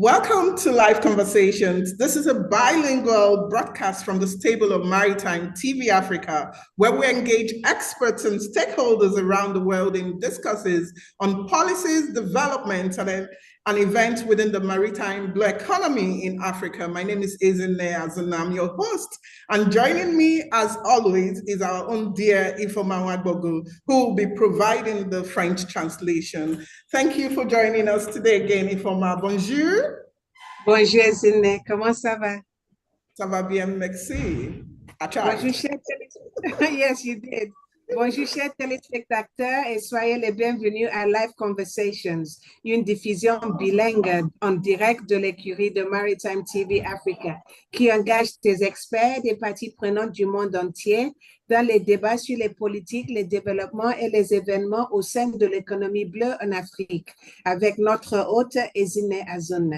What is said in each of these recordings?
Welcome to Live Conversations. This is a bilingual broadcast from the stable of Maritime TV Africa, where we engage experts and stakeholders around the world in discussions on policies, developments, and events within the maritime blue economy in Africa. My name is Ezinne Azun. I'm your host. And joining me, as always, is our own dear Ifoma Wagbogu, who will be providing the French translation. Thank you for joining us today again, Ifoma. Bonjour. Bonjour, Ezinne. Comment ça va? Ça va bien, merci. I tried. Bonjour, chers Yes, you did. Bonjour, chers téléspectateurs, et soyez les bienvenus à Live Conversations, une diffusion bilingue en direct de l'écurie de Maritime TV Africa, qui engage des experts des parties prenantes du monde entier dans les débats sur les politiques, les développements et les événements au sein de l'économie bleue en Afrique, avec notre hôte Ezinne Azun.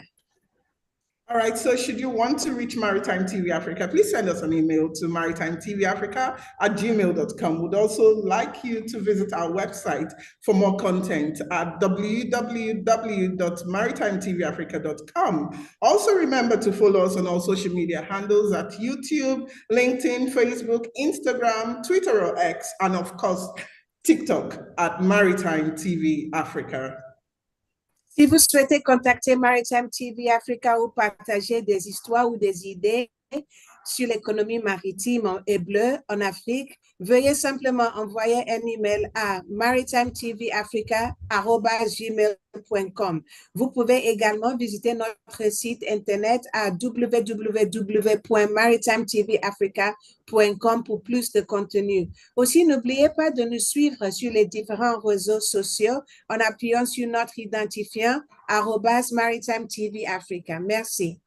All right, so should you want to reach Maritime TV Africa, please send us an email to maritimetvafrica@gmail.com. We'd also like you to visit our website for more content at www.maritimetvafrica.com. Also remember to follow us on all social media handles at YouTube, LinkedIn, Facebook, Instagram, Twitter or X, and of course, TikTok at Maritime TV Africa. Si vous souhaitez contacter Maritime TV Africa ou partager des histoires ou des idées sur l'économie maritime et bleue en Afrique, veuillez simplement envoyer un email à maritimetvafrica@gmail.com. Vous pouvez également visiter notre site internet à www.maritimetvafrica.com pour plus de contenu. Aussi, n'oubliez pas de nous suivre sur les différents réseaux sociaux en appuyant sur notre identifiant @maritimetvafrica. Merci.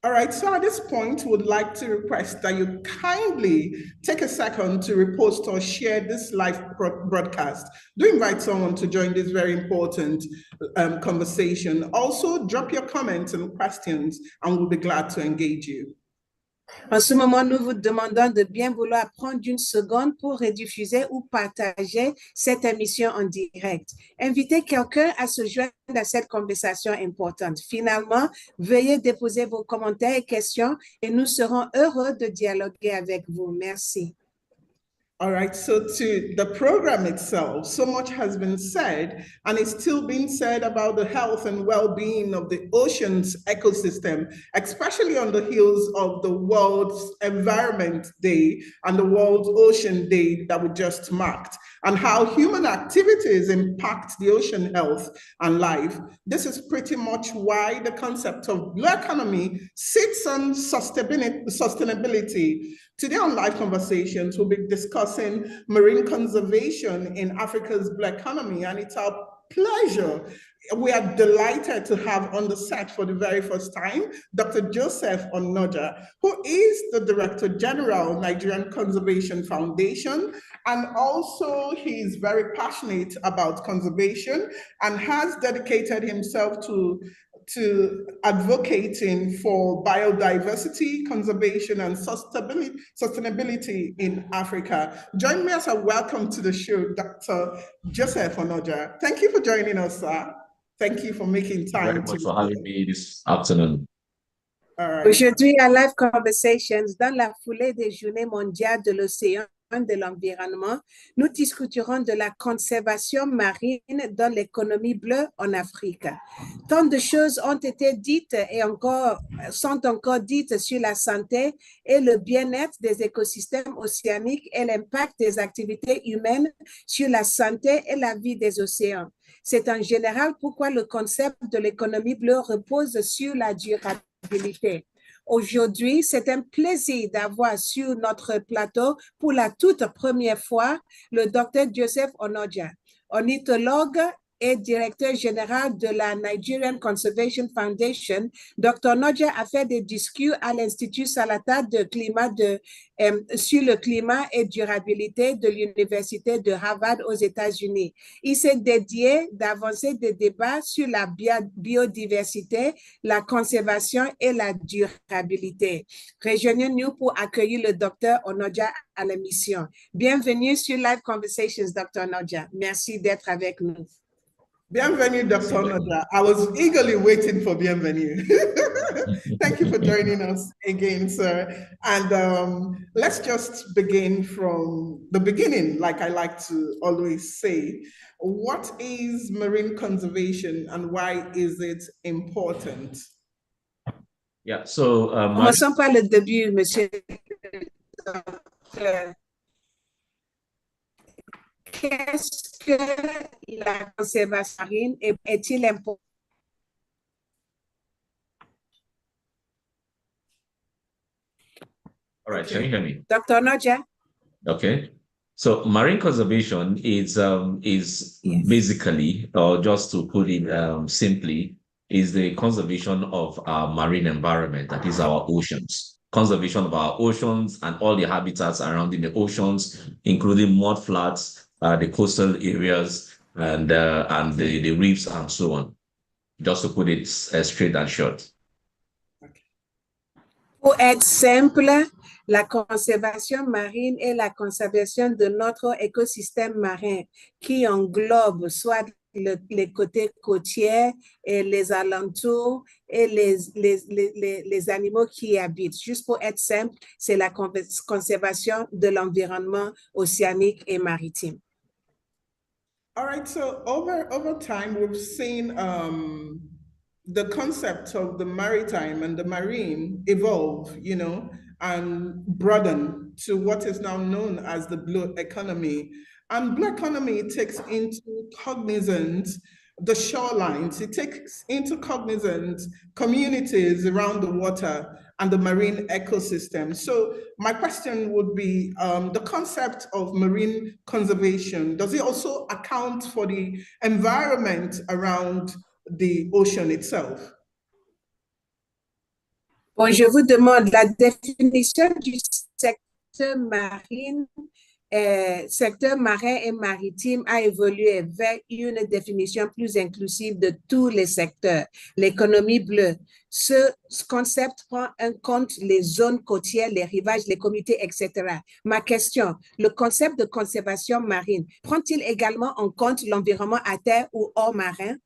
All right, so at this point, we would like to request that you kindly take a second to repost or share this live broadcast. Do invite someone to join this very important conversation. Also, drop your comments and questions, and we'll be glad to engage you. En ce moment, nous vous demandons de bien vouloir prendre une seconde pour rediffuser ou partager cette émission en direct. Invitez quelqu'un à se joindre à cette conversation importante. Finalement, veuillez déposer vos commentaires et questions et nous serons heureux de dialoguer avec vous. Merci. All right, so to the program itself, so much has been said and is still being said about the health and well-being of the ocean's ecosystem, especially on the heels of the World's Environment Day and the World Ocean Day that we just marked, and how human activities impact the ocean health and life. This is pretty much why the concept of blue economy sits on sustainability. Today on Live Conversations, we'll be discussing marine conservation in Africa's blue economy, and it's our pleasure. We are delighted to have on the set for the very first time, Dr. Joesph Onoja, who is the Director General, Nigerian Conservation Foundation, and also he's very passionate about conservation and has dedicated himself to advocating for biodiversity, conservation, and sustainability in Africa. Join me as a welcome to the show, Dr. Joesph Onoja. Thank you for joining us, sir. Thank you for making time. Very much for having me this afternoon. All right. Aujourd'hui, à Live Conversations, dans la foulée des Journées mondiales de l'océan, de l'environnement, nous discuterons de la conservation marine dans l'économie bleue en Afrique. Tant de choses ont été dites et sont encore dites sur la santé et le bien-être des écosystèmes océaniques et l'impact des activités humaines sur la santé et la vie des océans. C'est en général pourquoi le concept de l'économie bleue repose sur la durabilité. Aujourd'hui, c'est un plaisir d'avoir sur notre plateau pour la toute première fois le Dr. Joesph Onoja, ornithologue et directeur général de la Nigerian Conservation Foundation. Dr. Onoja a fait des discours à l'Institut Salata sur le climat et durabilité de l'Université de Harvard aux États-Unis. Il s'est dédié d'avancer des débats sur la biodiversité, la conservation et la durabilité. Rejoignez-nous pour accueillir le Dr. Onoja à l'émission. Bienvenue sur Live Conversations, Dr. Onoja. Merci d'être avec nous. Bienvenue, Dr. Onoja. I was eagerly waiting for bienvenue. Thank you for joining us again, sir. And let's just begin from the beginning, like I like to always say. What is marine conservation and why is it important? Yeah, so Commençons par le début, monsieur. Qu'est-ce que la conservation marine est-il important? all right, can you hear me? Dr. Onoja? Okay. So marine conservation is basically, or just to put it simply, is the conservation of our marine environment, that is our oceans. Conservation of our oceans and all the habitats around in the oceans, including mud flats, the coastal areas, and the reefs and so on. Just to put it straight and short. Pour être simple, la conservation marine est la conservation de notre écosystème marin qui englobe soit les côtés côtiers et les alentours et les animaux qui y habitent. Juste pour être simple, c'est la conservation de l'environnement océanique et maritime. All right, so over time, we've seen the concept of the maritime and the marine evolve, and broaden to what is now known as the blue economy. And blue economy takes into cognizance the shorelines, it takes into cognizance communities around the water and the marine ecosystem. So my question would be, the concept of marine conservation, does it also account for the environment around the ocean itself? Bon, je vous demande la définition du secteur marine. Secteur marin et maritime a évolué vers une définition plus inclusive de tous les secteurs, l'économie bleue. Ce concept prend en compte les zones côtières, les rivages, les communautés, etc. Ma question, le concept de conservation marine prend-il également en compte l'environnement à terre ou hors marin?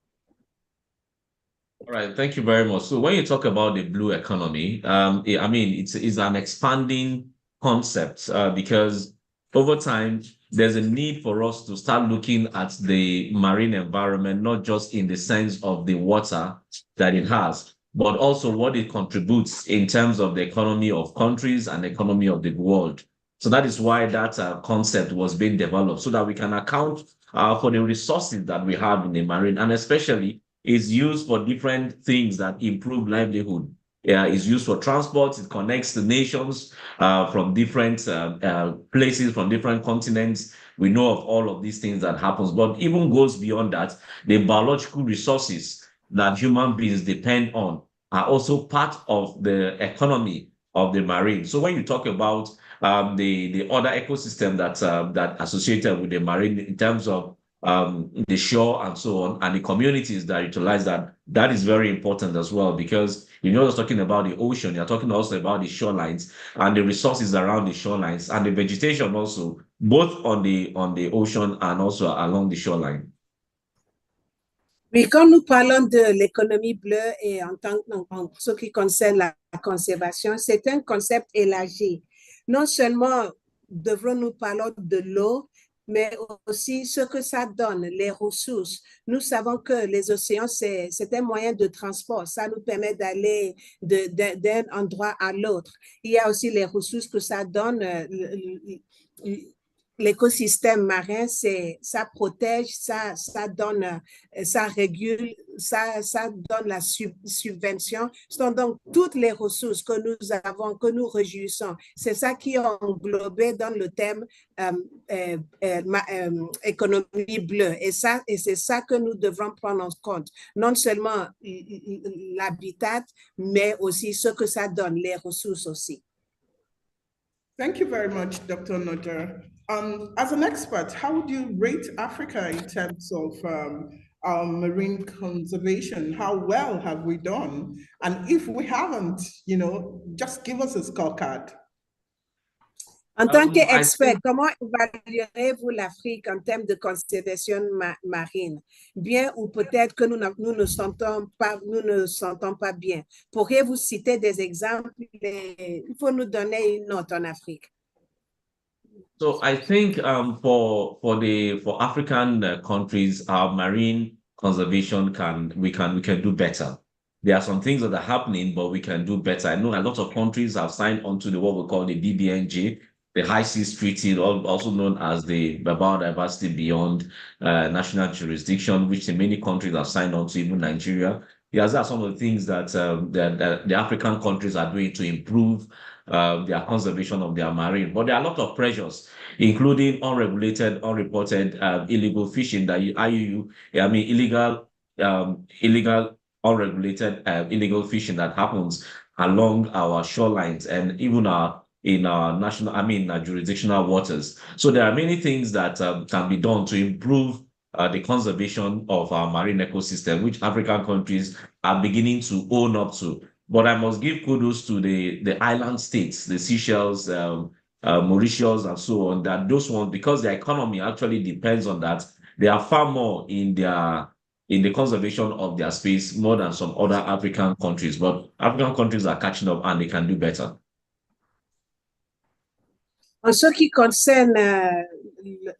All right, thank you very much. So when you talk about the blue economy, I mean, it's an expanding concept because over time, there's a need for us to start looking at the marine environment, not just in the sense of the water that it has, but also what it contributes in terms of the economy of countries and economy of the world. So that is why that concept was being developed so that we can account for the resources that we have in the marine, and especially is used for different things that improve livelihood. It's used for transport. It connects the nations from different places, from different continents. We know of all of these things that happens, but even goes beyond that. The biological resources that human beings depend on are also part of the economy of the marine. So when you talk about the other ecosystem that associated with the marine in terms of the shore and so on, and the communities that utilize that is very important as well, because you're not just talking about the ocean, you're talking also about the shorelines and the resources around the shorelines and the vegetation also, both on the ocean and also along the shoreline. Oui, quand nous parlons de l'économie bleue et en ce qui concerne la conservation, c'est un concept élargi. Non seulement devrons-nous parler de l'eau, mais aussi ce que ça donne, les ressources. Nous savons que les océans, c'est un moyen de transport. Ça nous permet d'aller d'un endroit à l'autre. Il y a aussi les ressources que ça donne. L'écosystème marin, ça protège, ça donne, ça régule, ça donne la subvention. Ce sont donc toutes les ressources que nous avons, que nous réjouissons. C'est ça qui est englobé dans le thème économie bleue. Et c'est ça que nous devrons prendre en compte. Non seulement l'habitat, mais aussi ce que ça donne, les ressources aussi. Thank you very much, Dr. Onoja. As an expert, how would you rate Africa in terms of marine conservation? How well have we done? And if we haven't, just give us a scorecard. En tant qu'expert, comment évaluerez-vous l'Afrique en termes de conservation marine? Bien ou peut-être que nous ne sentons pas bien. Pourriez-vous citer des exemples? Il faut nous donner une note en Afrique. So I think for African countries, our marine conservation we can do better. There are some things that are happening, but we can do better. I know a lot of countries have signed on to what we call the BBNJ, the High Seas Treaty, also known as the Biodiversity Beyond National Jurisdiction, which many countries have signed on to, even Nigeria. Yes, that's some of the things that the African countries are doing to improve their conservation of their marine. But there are a lot of pressures, including unregulated, unreported, illegal fishing illegal, unregulated, illegal fishing that happens along our shorelines and even in our jurisdictional waters. So there are many things that can be done to improve the conservation of our marine ecosystem, which African countries are beginning to own up to. But I must give kudos to the island states, the Seychelles, Mauritius, and so on, that those ones, because their economy actually depends on that, they are far more in the conservation of their space more than some other African countries. But African countries are catching up and they can do better. En ce qui concerne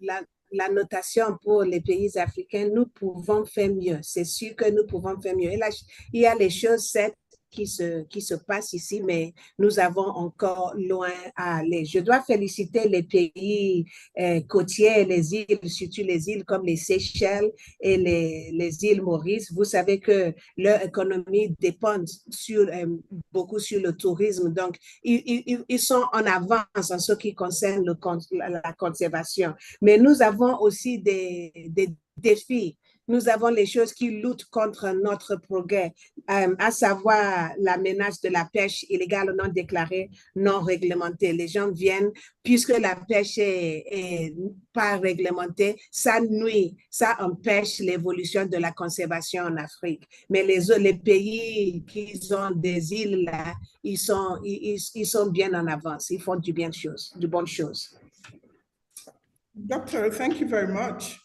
la notation pour les pays africains, nous pouvons faire mieux. C'est sûr que nous pouvons faire mieux. Et là, il y a les choses, certes, qui se passent ici, mais nous avons encore loin à aller. Je dois féliciter les pays côtiers, les îles, surtout les îles comme les Seychelles et les îles Maurice. Vous savez que leur économie dépend beaucoup sur le tourisme. Donc, ils sont en avance en ce qui concerne la conservation. Mais nous avons aussi des défis. Nous avons les choses qui luttent contre notre progrès, à savoir la menace de la pêche illégale non déclarée, non réglementée. Les gens viennent, puisque la pêche est pas réglementée, ça nuit, ça empêche l'évolution de la conservation en Afrique. Mais les pays qui ont des îles là, ils sont bien en avance, ils font de bonnes choses. Doctor, thank you very much.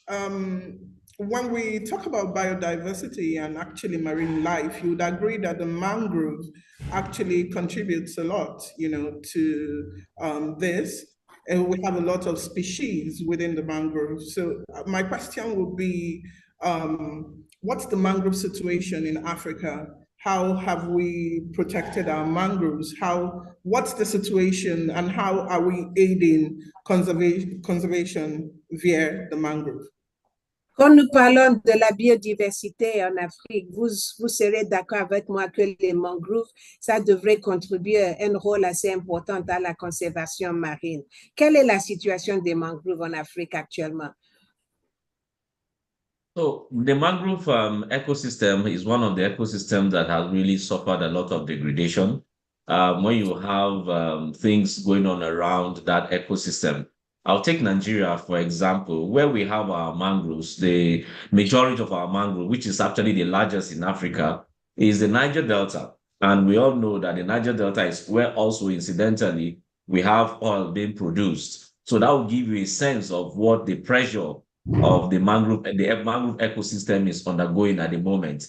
When we talk about biodiversity and actually marine life, you would agree that the mangrove actually contributes a lot, to this. And we have a lot of species within the mangrove. So my question would be, what's the mangrove situation in Africa? How have we protected our mangroves? What's the situation and how are we aiding conservation via the mangrove? Quand nous parlons de la biodiversité en Afrique, vous serez d'accord avec moi que les mangroves, ça devrait contribuer un rôle assez important à la conservation marine. Quelle est la situation des mangroves en Afrique actuellement? So the mangrove ecosystem is one of the ecosystems that has really suffered a lot of degradation. When you have things going on around that ecosystem, I'll take Nigeria, for example, where we have our mangroves. The majority of our mangrove, which is actually the largest in Africa, is the Niger Delta. And we all know that the Niger Delta is where also, incidentally, we have oil being produced. So that will give you a sense of what the pressure of the mangrove ecosystem is undergoing at the moment,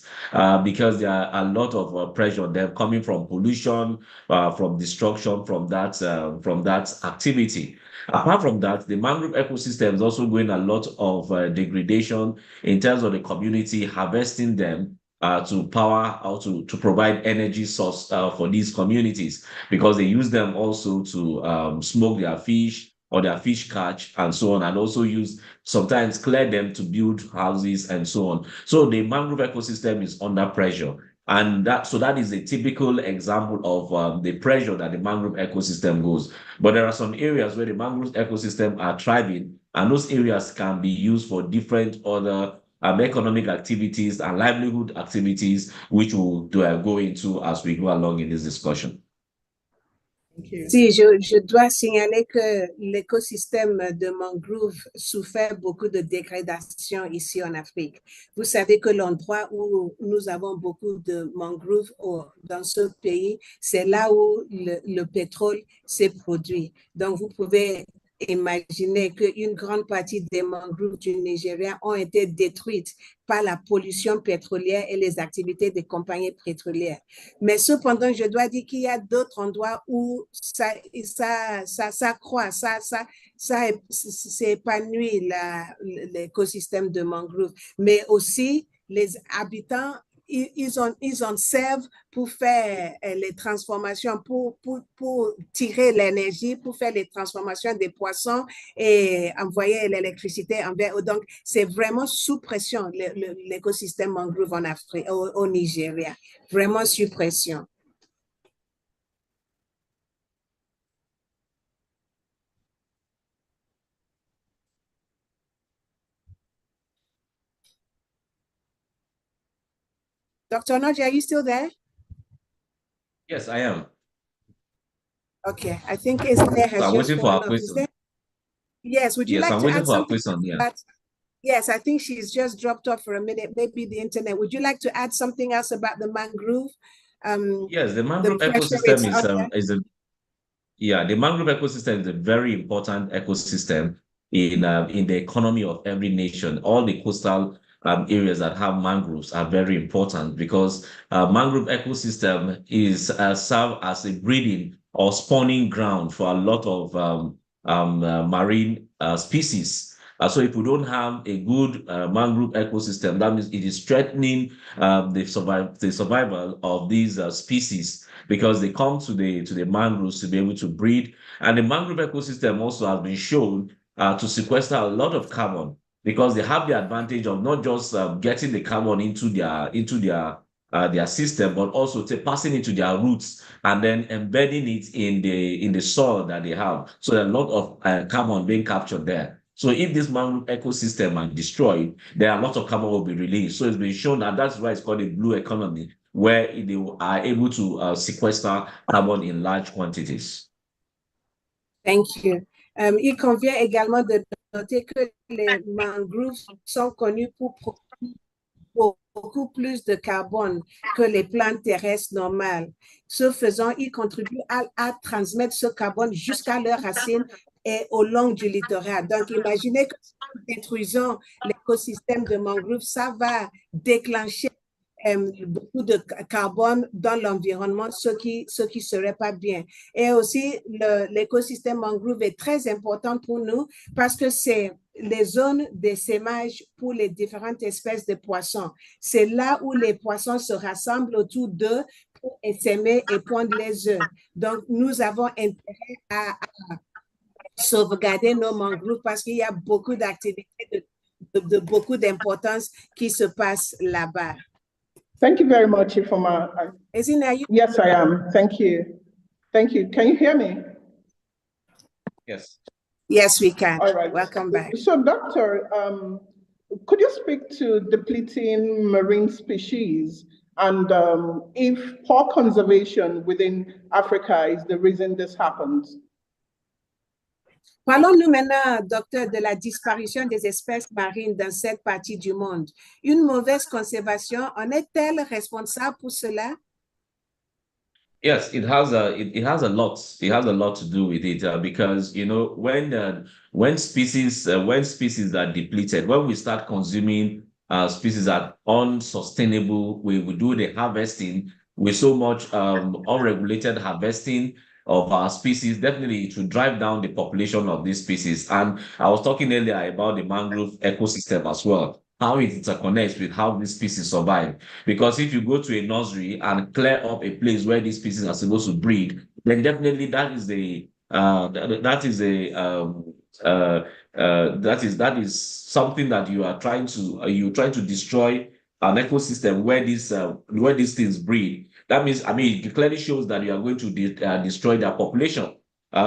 because there are a lot of pressure there coming from pollution, from destruction, from that activity. Apart from that, the mangrove ecosystem is also going a lot of degradation in terms of the community harvesting them to power or to provide energy source for these communities, because they use them also to smoke their fish or their fish catch and so on, and also sometimes clear them to build houses and so on. So the mangrove ecosystem is under pressure. And that is a typical example of the pressure that the mangrove ecosystem goes. But there are some areas where the mangrove ecosystem are thriving, and those areas can be used for different other economic activities and livelihood activities, which we'll go into as we go along in this discussion. Si, je dois signaler que l'écosystème de mangrove souffert beaucoup de dégradation ici en Afrique. Vous savez que l'endroit où nous avons beaucoup de mangroves dans ce pays, c'est là où le pétrole s'est produit. Donc, vous pouvez imaginer qu'une grande partie des mangroves du Nigeria ont été détruites par la pollution pétrolière et les activités des compagnies pétrolières. Mais cependant, je dois dire qu'il y a d'autres endroits où ça croît, ça s'épanouit l'écosystème de mangrove. Mais aussi, les habitants, ils en servent pour faire les transformations, pour tirer l'énergie, pour faire les transformations des poissons et envoyer l'électricité envers eux. Donc, c'est vraiment sous pression l'écosystème mangrove en Afrique, au Nigeria. Vraiment sous pression. Dr. Onoja, are you still there? Yes, I am. Okay, I think Esther has I'm just waiting for our fallen off. question. Yes, would you Yes, like I'm to waiting add for our something? question. Yeah. Yes, I think she's just dropped off for a minute, maybe the internet. Would you like to add something else about the mangrove? Yes, the mangrove pressure ecosystem it's the mangrove ecosystem is a very important ecosystem in the economy of every nation. All the coastal areas that have mangroves are very important because mangrove ecosystem is serve as a breeding or spawning ground for a lot of marine species. So if we don't have a good mangrove ecosystem, that means it is threatening the survival of these species because they come to the mangroves to be able to breed. And the mangrove ecosystem also has been shown to sequester a lot of carbon because they have the advantage of not just getting the carbon into their system, but also passing into their roots and then embedding it in the soil that they have. So a lot of carbon being captured there. So if this mangrove ecosystem are destroyed, then a lot of carbon will be released. So it's been shown that that's why it's called a blue economy, where they are able to sequester carbon in large quantities. Thank you. Il convient également de noter que les mangroves sont connus pour produire beaucoup plus de carbone que les plantes terrestres normales. Ce faisant, ils contribuent à transmettre ce carbone jusqu'à leurs racines et au long du littoral. Donc, imaginez que si nous détruisons l'écosystème de mangroves, ça va déclencher beaucoup de carbone dans l'environnement, ce qui serait pas bien. Et aussi, l'écosystème mangrove est très important pour nous parce que c'est les zones d'essaimage pour les différentes espèces de poissons. C'est là où les poissons se rassemblent autour d'eux pour essaimer et pondre les œufs. Donc, nous avons intérêt à sauvegarder nos mangroves parce qu'il y a beaucoup d'activités de beaucoup d'importance qui se passent là-bas. Thank you very much, Ifoma. Yes, I am. Thank you. Thank you. Can you hear me? Yes. Yes, we can. All right. Welcome back. So, Doctor, could you speak to depleting marine species and if poor conservation within Africa is the reason this happens? Parlons-nous maintenant, docteur, de la disparition des espèces marines dans cette partie du monde. Une mauvaise conservation en est-elle responsable pour cela? Yes, it has a lot to do with it because when species are depleted, when we start consuming species that are unsustainable, we do the harvesting with so much unregulated harvesting of our species. Definitely it will drive down the population of these species. And I was talking earlier about the mangrove ecosystem as well, how it interconnects with how these species survive. Because if you go to a nursery and clear up a place where these species are supposed to breed, then definitely that is something that you are trying to destroy an ecosystem where these things breed. That means, it clearly shows that you are going to destroy their population.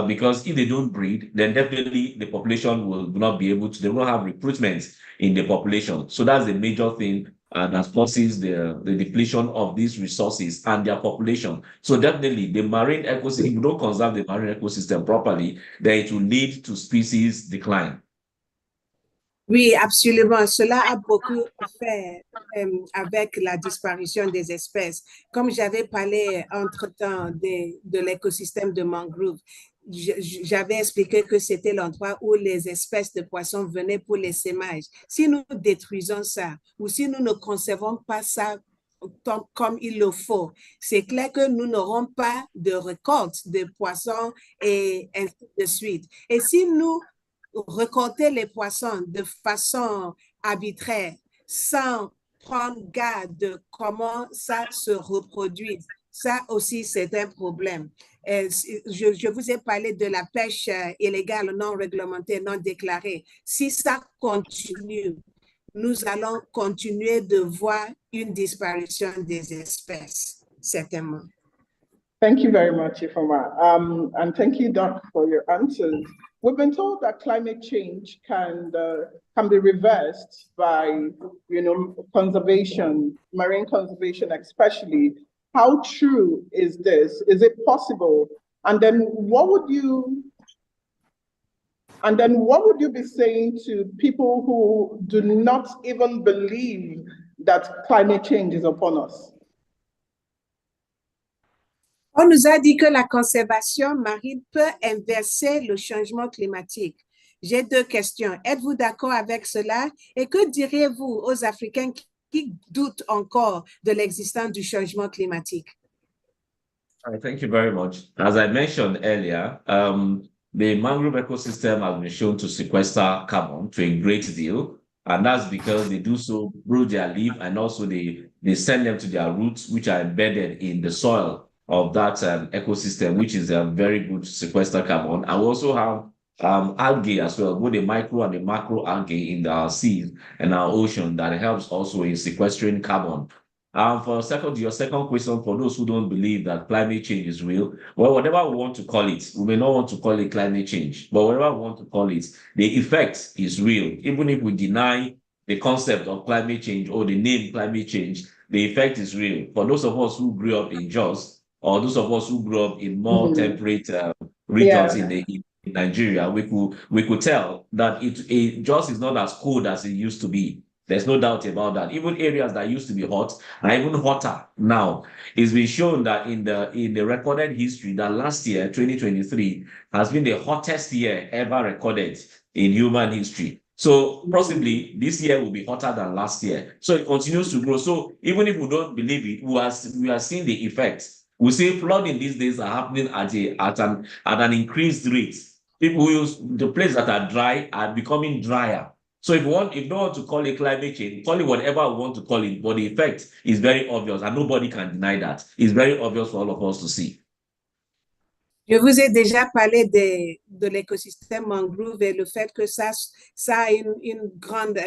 Because if they don't breed, then definitely the population will not be able to, they won't have recruitment in the population. So that's the major thing and that causes the depletion of these resources and their population. So definitely the marine ecosystem, if you don't conserve the marine ecosystem properly, then it will lead to species decline. Oui, absolument. Cela a beaucoup fait avec la disparition des espèces. Comme j'avais parlé entre-temps de l'écosystème de mangrove, j'avais expliqué que c'était l'endroit où les espèces de poissons venaient pour les sémages. Si nous détruisons ça ou si nous ne conservons pas ça comme il le faut, c'est clair que nous n'aurons pas de récolte de poissons et ainsi de suite. Et si nous récolter les poissons de façon arbitraire sans prendre garde de comment ça se reproduit. Ça aussi, c'est un problème. Je vous ai parlé de la pêche illégale, non réglementée, non déclarée. Si ça continue, nous allons continuer de voir une disparition des espèces, certainement. Thank you very much, Ifoma. And thank you, Doc, for your answers. We've been told that climate change can be reversed by, conservation, marine conservation especially. How true is this? Is it possible? And then what would you be saying to people who do not even believe that climate change is upon us? On nous a dit que la conservation marine peut inverser le changement climatique. J'ai deux questions. Êtes-vous d'accord avec cela? Et que diriez-vous aux Africains qui doutent encore de l'existence du changement climatique? Thank you very much. As I mentioned earlier, the mangrove ecosystem has been shown to sequester carbon to a great deal. And that's because they do so through their leaf, and also they send them to their roots, which are embedded in the soil of that ecosystem, which is a very good sequester carbon. And we also have algae as well, both the micro and the macro algae in our seas and our ocean that helps also in sequestering carbon. For your second question, for those who don't believe that climate change is real, well, whatever we want to call it, we may not want to call it climate change, but whatever we want to call it, the effect is real. Even if we deny the concept of climate change or the name climate change, the effect is real. For those of us who grew up in Joesph, or those of us who grew up in more temperate regions in Nigeria, we could tell that Joesph is not as cold as it used to be. There's no doubt about that. Even areas that used to be hot are even hotter now. It's been shown that in the recorded history that last year, 2023, has been the hottest year ever recorded in human history. So possibly this year will be hotter than last year. So it continues to grow. So even if we don't believe it, we are seeing the effects. We see flooding these days are happening at an increased rate. People who use the places that are dry are becoming drier. So if you don't want to call it climate change, call it whatever we want to call it, but the effect is very obvious and nobody can deny that. It's very obvious for all of us to see. Je vous ai déjà parlé de l'écosystème mangrove et le fait que ça a une grande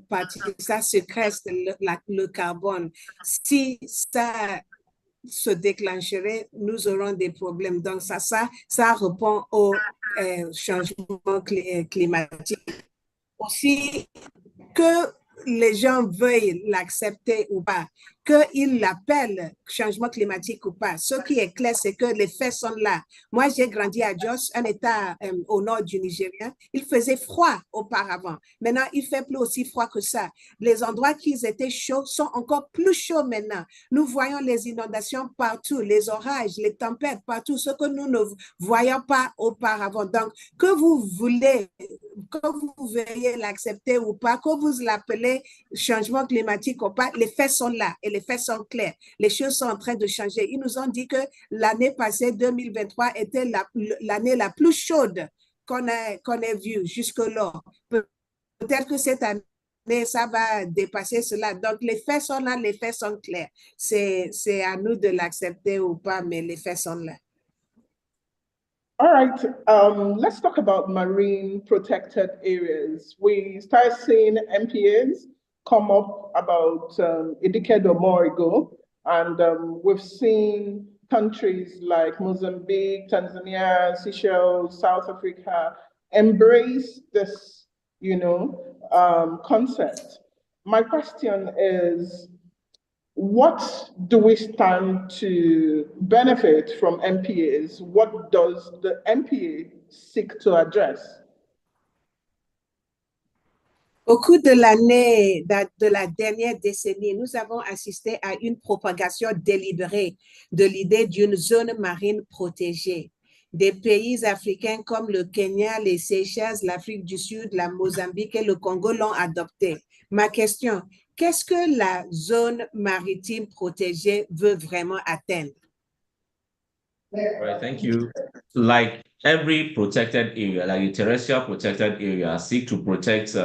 partie, ça séquestre le carbone. Si ça se déclencherait, nous aurons des problèmes. Donc ça répond au changement climatique. Aussi, que les gens veuillent l'accepter ou pas, qu'ils l'appellent changement climatique ou pas, ce qui est clair, c'est que les faits sont là. Moi, j'ai grandi à Jos, un état au nord du Nigeria. Il faisait froid auparavant. Maintenant, il fait plus aussi froid que ça. Les endroits qui étaient chauds sont encore plus chauds maintenant. Nous voyons les inondations partout, les orages, les tempêtes partout, ce que nous ne voyons pas auparavant. Donc, que vous veuillez l'accepter ou pas, que vous l'appelez changement climatique ou pas, les faits sont là et les faits sont clairs. Les choses sont en train de changer. Ils nous ont dit que l'année passée, 2023, était l'année la plus chaude qu'on ait vue jusque-là. Peut-être que cette année, ça va dépasser cela. Donc, les faits sont là, les faits sont clairs. C'est à nous de l'accepter ou pas, mais les faits sont là. All right, let's talk about marine protected areas. We started seeing MPAs come up about a decade or more ago, and we've seen countries like Mozambique, Tanzania, Seychelles, South Africa embrace this, concept. my question is, what do we stand to benefit from MPAs? What does the MPA seek to address? Au cours de l'année, de la dernière décennie, nous avons assisté à une propagation délibérée de l'idée d'une zone marine protégée. Des pays africains comme le Kenya, les Seychelles, l'Afrique du Sud, la Mozambique et le Congo l'ont adopté. Ma question, qu'est-ce que la zone maritime protégée veut vraiment atteindre? Right, thank you. Like every protected area, like a terrestrial protected area, seek to protect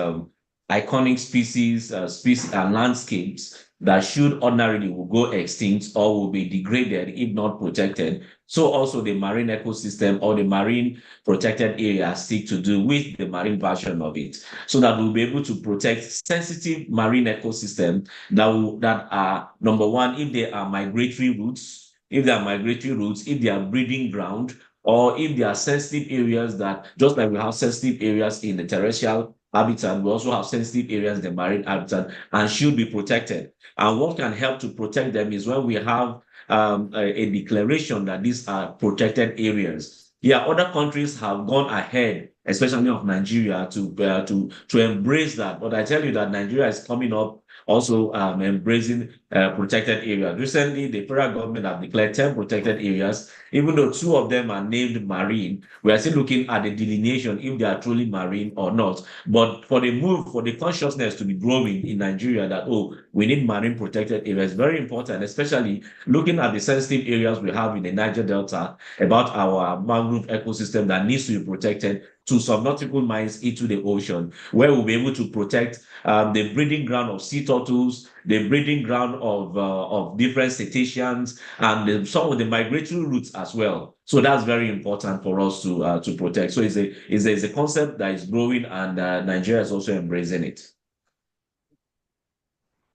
iconic species, and landscapes that should ordinarily will go extinct or will be degraded if not protected. So also the marine ecosystem or the marine protected area seek to do with the marine version of it, so that we'll be able to protect sensitive marine ecosystem that are, number one, if they are migratory routes, if they are breeding ground, or if they are sensitive areas that, just like we have sensitive areas in the terrestrial habitat, we also have sensitive areas in the marine habitat and should be protected. And what can help to protect them is when we have a declaration that these are protected areas. Yeah, other countries have gone ahead, especially of Nigeria, to embrace that. But I tell you that Nigeria is coming up also embracing protected areas. Recently, the federal government have declared 10 protected areas. Even though 2 of them are named marine, we are still looking at the delineation if they are truly marine or not. But for the consciousness to be growing in Nigeria that, oh, we need marine protected areas, very important, especially looking at the sensitive areas we have in the Niger Delta about our mangrove ecosystem that needs to be protected, to subnautical mines into the ocean, where we'll be able to protect the breeding ground of sea turtles, the breeding ground of different cetaceans, and some of the migratory routes as well. So that's very important for us to protect. So it's a concept that is growing, and Nigeria is also embracing it.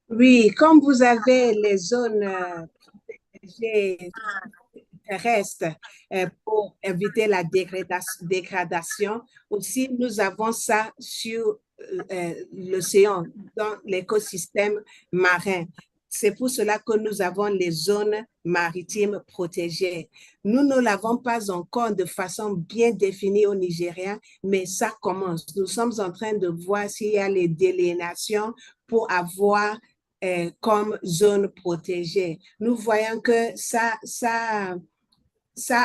Oui, comme vous avez les zones protégées terrestres pour éviter la dégradation, aussi nous avons ça sur l'océan, dans l'écosystème marin. C'est pour cela que nous avons les zones maritimes protégées. Nous ne l'avons pas encore de façon bien définie au Nigeria, mais ça commence. Nous sommes en train de voir s'il y a les délimitations pour avoir comme zone protégée. Nous voyons que ça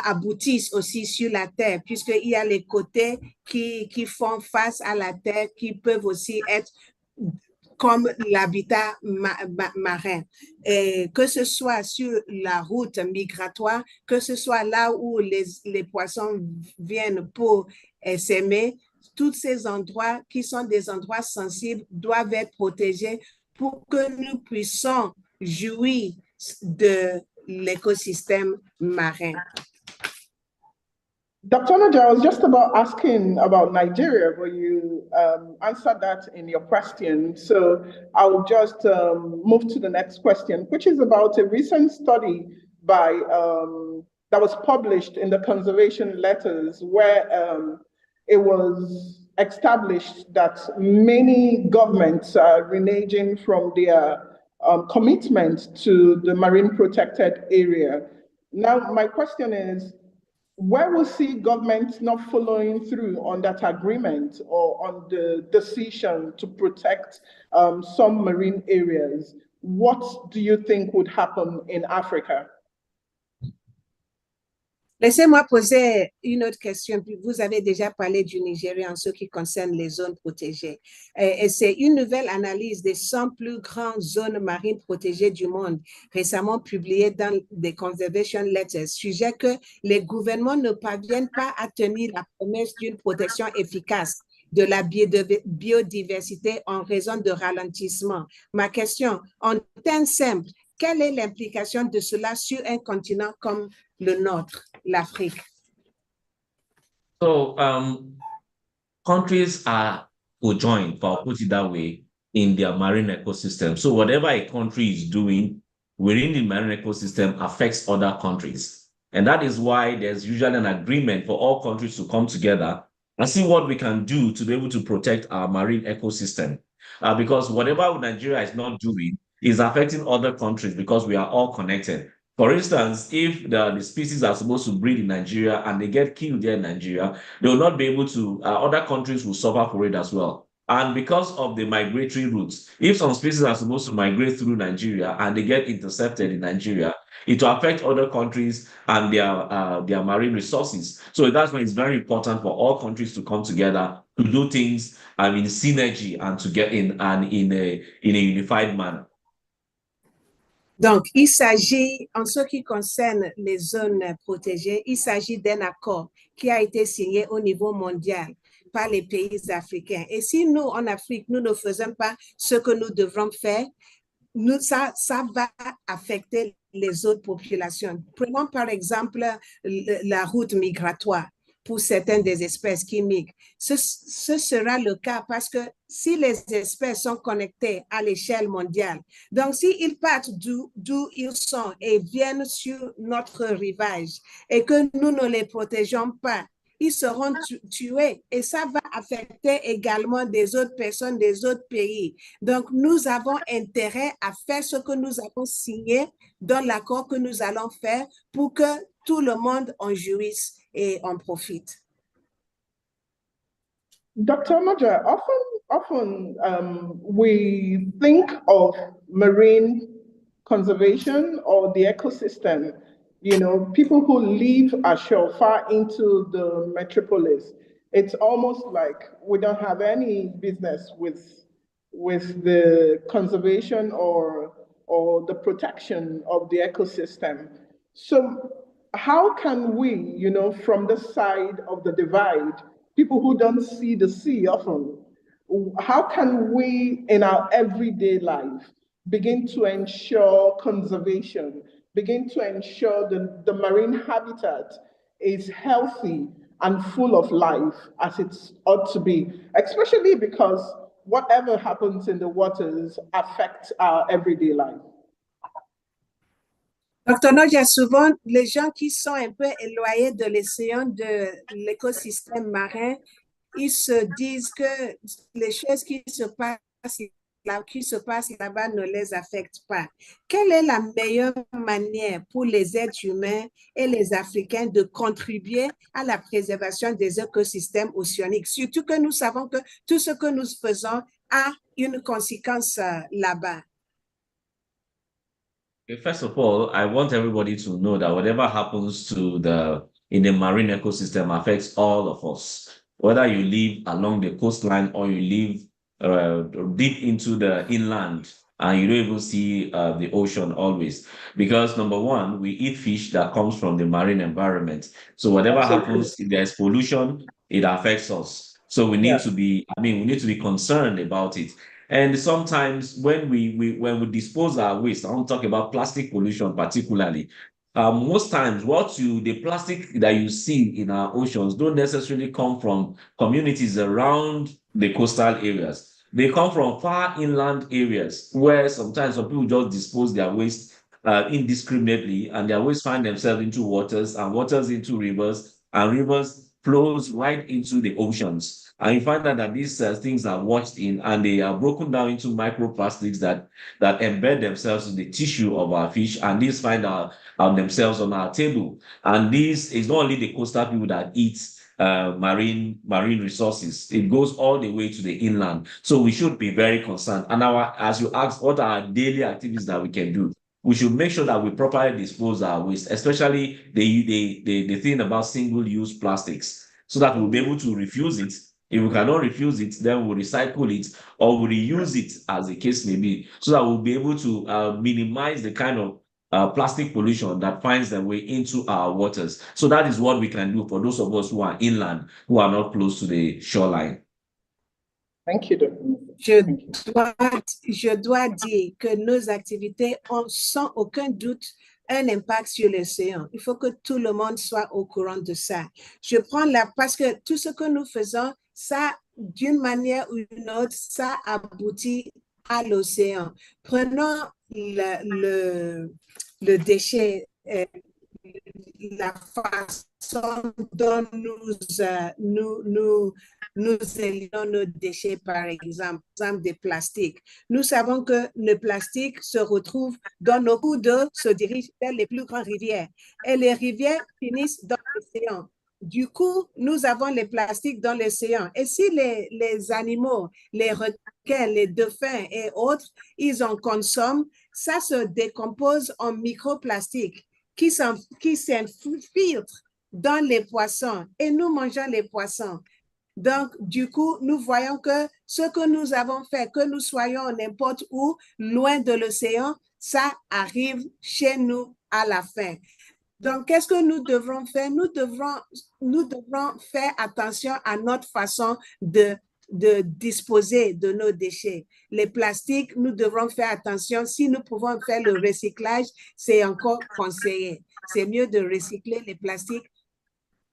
aboutit aussi sur la terre, puisqu'il y a les côtés qui font face à la terre, qui peuvent aussi être comme l'habitat marin. Et que ce soit sur la route migratoire, que ce soit là où les poissons viennent pour s'aimer, tous ces endroits qui sont des endroits sensibles doivent être protégés pour que nous puissions jouir de l'écosystème marin. Dr. Onoja, I was just about asking about Nigeria, but you answered that in your question. So I'll just move to the next question, which is about a recent study by that was published in the Conservation Letters, where it was established that many governments are reneging from their commitment to the marine protected area. Now, my question is, where we see governments not following through on that agreement or on the decision to protect some marine areas, what do you think would happen in Africa? Laissez-moi poser une autre question. Vous avez déjà parlé du Nigeria en ce qui concerne les zones protégées. Et c'est une nouvelle analyse des 100 plus grandes zones marines protégées du monde, récemment publiée dans des Conservation Letters, sujet que les gouvernements ne parviennent pas à tenir la promesse d'une protection efficace de la biodiversité en raison de ralentissement. Ma question, en termes simples, quelle est l'implication de cela sur un continent comme le nôtre, l'Afrique? So countries will join, if I'll put it that way, in their marine ecosystem. So whatever a country is doing within the marine ecosystem affects other countries. And that is why there's usually an agreement for all countries to come together and see what we can do to be able to protect our marine ecosystem. because whatever Nigeria is not doing is affecting other countries because we are all connected. For instance, if the species are supposed to breed in Nigeria and they get killed there in Nigeria, they will not be able to, other countries will suffer for it as well. And because of the migratory routes, if some species are supposed to migrate through Nigeria and they get intercepted in Nigeria, it will affect other countries and their marine resources. So that's why it's very important for all countries to come together to do things in synergy and to get in a unified manner. Donc, il s'agit, en ce qui concerne les zones protégées, il s'agit d'un accord qui a été signé au niveau mondial par les pays africains. Et si nous, en Afrique, nous ne faisons pas ce que nous devrons faire, ça va affecter les autres populations. Prenons par exemple la route migratoire pour certaines des espèces qui migrent. Ce sera le cas parce que si les espèces sont connectées à l'échelle mondiale, donc s'ils partent d'où ils sont et viennent sur notre rivage et que nous ne les protégeons pas, ils seront tués et ça va affecter également des autres personnes des autres pays. Donc, nous avons intérêt à faire ce que nous avons signé dans l'accord que nous allons faire pour que tout le monde en jouisse et en profite. Dr. Onoja, often we think of marine conservation or the ecosystem, people who live ashore far into the metropolis. It's almost like we don't have any business with the conservation or the protection of the ecosystem. So how can we, from the side of the divide, people who don't see the sea often, how can we in our everyday life begin to ensure conservation, begin to ensure that the marine habitat is healthy and full of life as it ought to be, especially because whatever happens in the waters affects our everyday life? Dr. Onoja, souvent, les gens qui sont un peu éloignés de l'océan, de l'écosystème marin, ils se disent que les choses qui se passent là-bas ne les affectent pas. Quelle est la meilleure manière pour les êtres humains et les Africains de contribuer à la préservation des écosystèmes océaniques? Surtout que nous savons que tout ce que nous faisons a une conséquence là-bas. First of all, I want everybody to know that whatever happens in the marine ecosystem affects all of us. Whether you live along the coastline or you live deep into the inland and you don't even see the ocean always. Because number one, we eat fish that comes from the marine environment. So whatever happens, if there's pollution, it affects us. So we need to be concerned about it. And sometimes when we dispose our waste, I want to talk about plastic pollution particularly. Most times, the plastic that you see in our oceans don't necessarily come from communities around the coastal areas. They come from far inland areas where sometimes some people just dispose their waste indiscriminately, and their waste find themselves into waters, and waters into rivers, and rivers flows right into the oceans. And you find out that these things are washed in and they are broken down into microplastics that embed themselves in the tissue of our fish, and these find themselves on our table. And this is not only the coastal people that eat marine resources. It goes all the way to the inland. So we should be very concerned. And as you asked, what are our daily activities that we can do? We should make sure that we properly dispose our waste, especially the thing about single-use plastics, so that we'll be able to refuse it. If we cannot refuse it, then we'll recycle it or we'll reuse it, as the case may be, so that we'll be able to minimize the kind of plastic pollution that finds their way into our waters. So that is what we can do for those of us who are inland, who are not close to the shoreline. Thank you, Dr. Je dois dire que nos activités ont sans aucun doute un impact sur l'océan. Il faut que tout le monde soit au courant de ça. Parce que tout ce que nous faisons, ça, d'une manière ou d'une autre, ça aboutit à l'océan. Prenons le déchet, la façon dont nous nous éliminons nos déchets, par exemple des plastiques. Nous savons que le plastique se retrouve dans nos cours d'eau, se dirige vers les plus grandes rivières. Et les rivières finissent dans l'océan. Du coup, nous avons les plastiques dans l'océan. Et si les animaux, les requins, les dauphins et autres, ils en consomment, ça se décompose en microplastiques qui s'infiltrent dans les poissons et nous mangeons les poissons. Donc, du coup, nous voyons que ce que nous avons fait, que nous soyons n'importe où, loin de l'océan, ça arrive chez nous à la fin. Donc, qu'est-ce que nous devrons faire? Nous devrons faire attention à notre façon de disposer de nos déchets. Les plastiques, nous devrons faire attention. Si nous pouvons faire le recyclage, c'est encore conseillé. C'est mieux de recycler les plastiques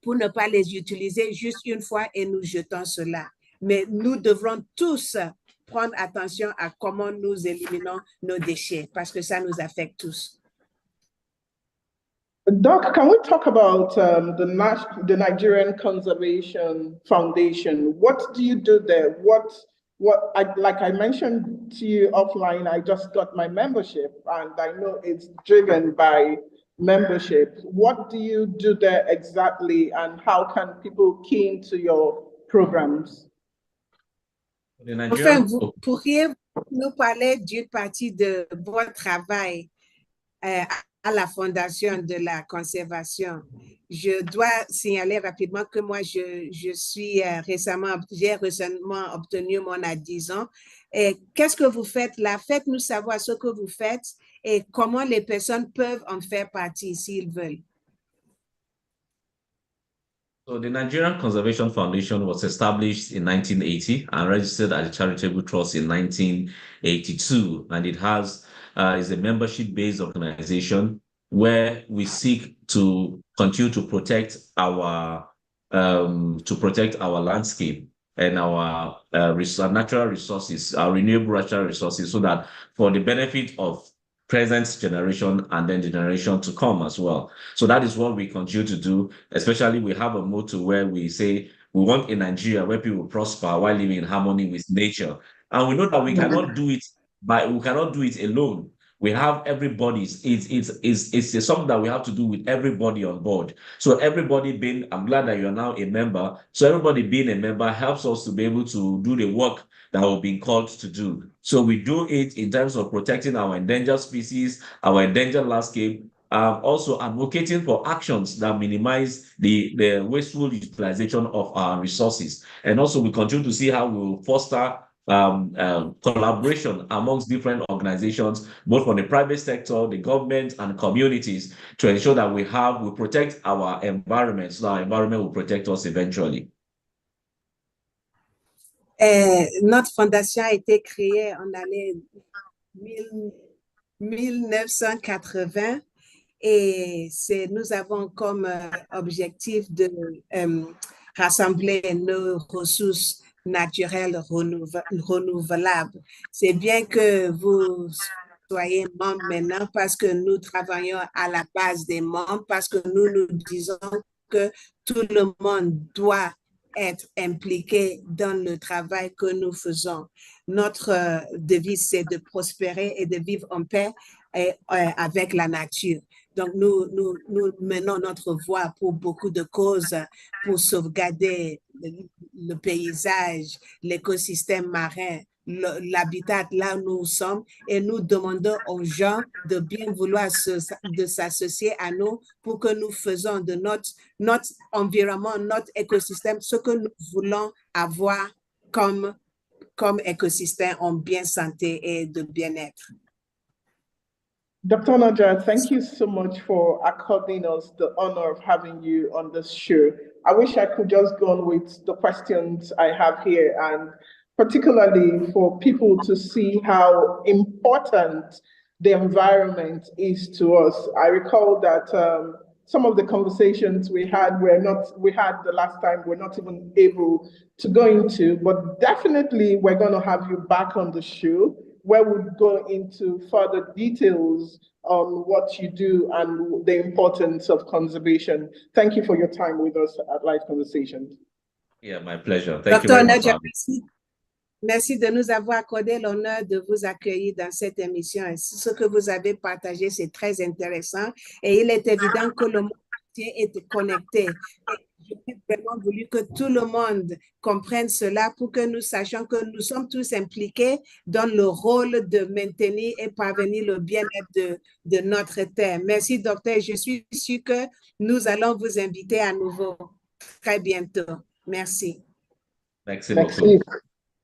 pour ne pas les utiliser juste une fois et nous jetons cela. Mais nous devrons tous prendre attention à comment nous éliminons nos déchets parce que ça nous affecte tous. Doc, can we talk about the Nigerian Conservation Foundation? What do you do there? Like I mentioned to you offline, I just got my membership and I know it's driven by membership. What do you do there exactly and how can people key into your programs? Enfin, vous pourriez nous parler d'une partie de votre travail à la Fondation de la conservation. Je dois signaler rapidement que moi, j'ai récemment obtenu mon adhésion. Et qu'est-ce que vous faites là? Faites-nous savoir ce que vous faites et comment les personnes peuvent en faire partie s'ils veulent. So the Nigerian Conservation Foundation was established in 1980 and registered as a charitable trust in 1982, and it is a membership-based organization where we seek to continue to protect our landscape and our natural resources, our renewable natural resources, so that for the benefit of present generation and then the generation to come as well. So that is what we continue to do. Especially we have a motto where we say we want a Nigeria where people prosper while living in harmony with nature. And we know that we cannot do it alone. We have everybody's. It's something that we have to do with everybody on board. So I'm glad that you are now a member. So everybody being a member helps us to be able to do the work that we've been called to do. So we do it in terms of protecting our endangered species, our endangered landscape, also advocating for actions that minimize the wasteful utilization of our resources. And also we continue to see how we will foster collaboration amongst different organizations, both from the private sector, the government, and communities, to ensure that we protect our environment, so our environment will protect us eventually. Notre fondation a été créée en l'année 1980 et nous avons comme objectif de rassembler nos ressources naturelles renouvelables. C'est bien que vous soyez membres maintenant parce que nous travaillons à la base des membres, parce que nous disons que tout le monde doit être impliqué dans le travail que nous faisons. Notre devise, c'est de prospérer et de vivre en paix avec la nature. Donc, nous menons notre voix pour beaucoup de causes, pour sauvegarder le paysage, l'écosystème marin, l'habitat là où nous sommes, et nous demandons aux gens de bien vouloir de s'associer à nous pour que nous faisons de notre environnement, notre écosystème, ce que nous voulons avoir comme écosystème en bien santé et de bien-être. Dr. Onoja, thank you so much for according us the honor of having you on this show. I wish I could just go on with the questions I have here, and particularly for people to see how important the environment is to us. I recall that some of the conversations we had the last time we're not even able to go into, but definitely we're going to have you back on the show where we'll go into further details on what you do and the importance of conservation. Thank you for your time with us at Live Conversations. Yeah, my pleasure. Thank you Dr. very much. Onoja, merci de nous avoir accordé l'honneur de vous accueillir dans cette émission. Et ce que vous avez partagé, c'est très intéressant. Et il est évident que le monde entier est connecté. Et j'ai vraiment voulu que tout le monde comprenne cela pour que nous sachions que nous sommes tous impliqués dans le rôle de maintenir et parvenir le bien-être de notre terre. Merci, docteur. Je suis sûre que nous allons vous inviter à nouveau très bientôt. Merci. Merci beaucoup.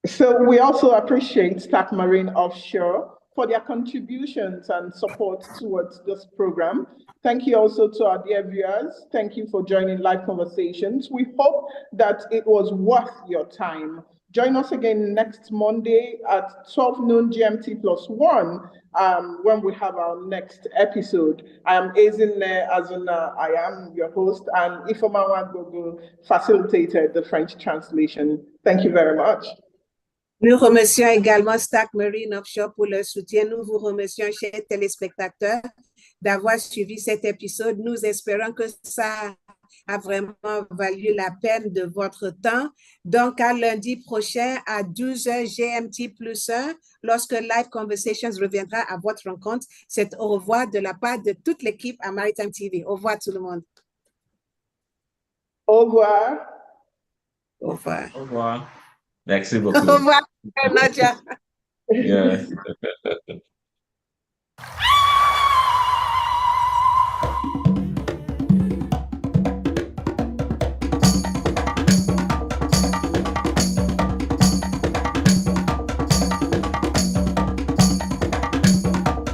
So we also appreciate Stack Marine Offshore for their contributions and support towards this program. Thank you also to our dear viewers. Thank you for joining Live Conversations. We hope that it was worth your time. Join us again next Monday at 12 noon GMT +1 when we have our next episode. I am Ezinne Azuna. I am your host, and Ifoma Wangogo facilitated the French translation. Thank you very much. Nous remercions également Stack Marine Offshore pour leur soutien. Nous vous remercions, chers téléspectateurs, d'avoir suivi cet épisode. Nous espérons que ça a vraiment valu la peine de votre temps. Donc, à lundi prochain à 12h GMT +1, lorsque Live Conversations reviendra à votre rencontre, c'est au revoir de la part de toute l'équipe à Maritime TV. Au revoir tout le monde. Au revoir. Au revoir. Au revoir. Merci beaucoup. Au revoir, Nadia. Yeah.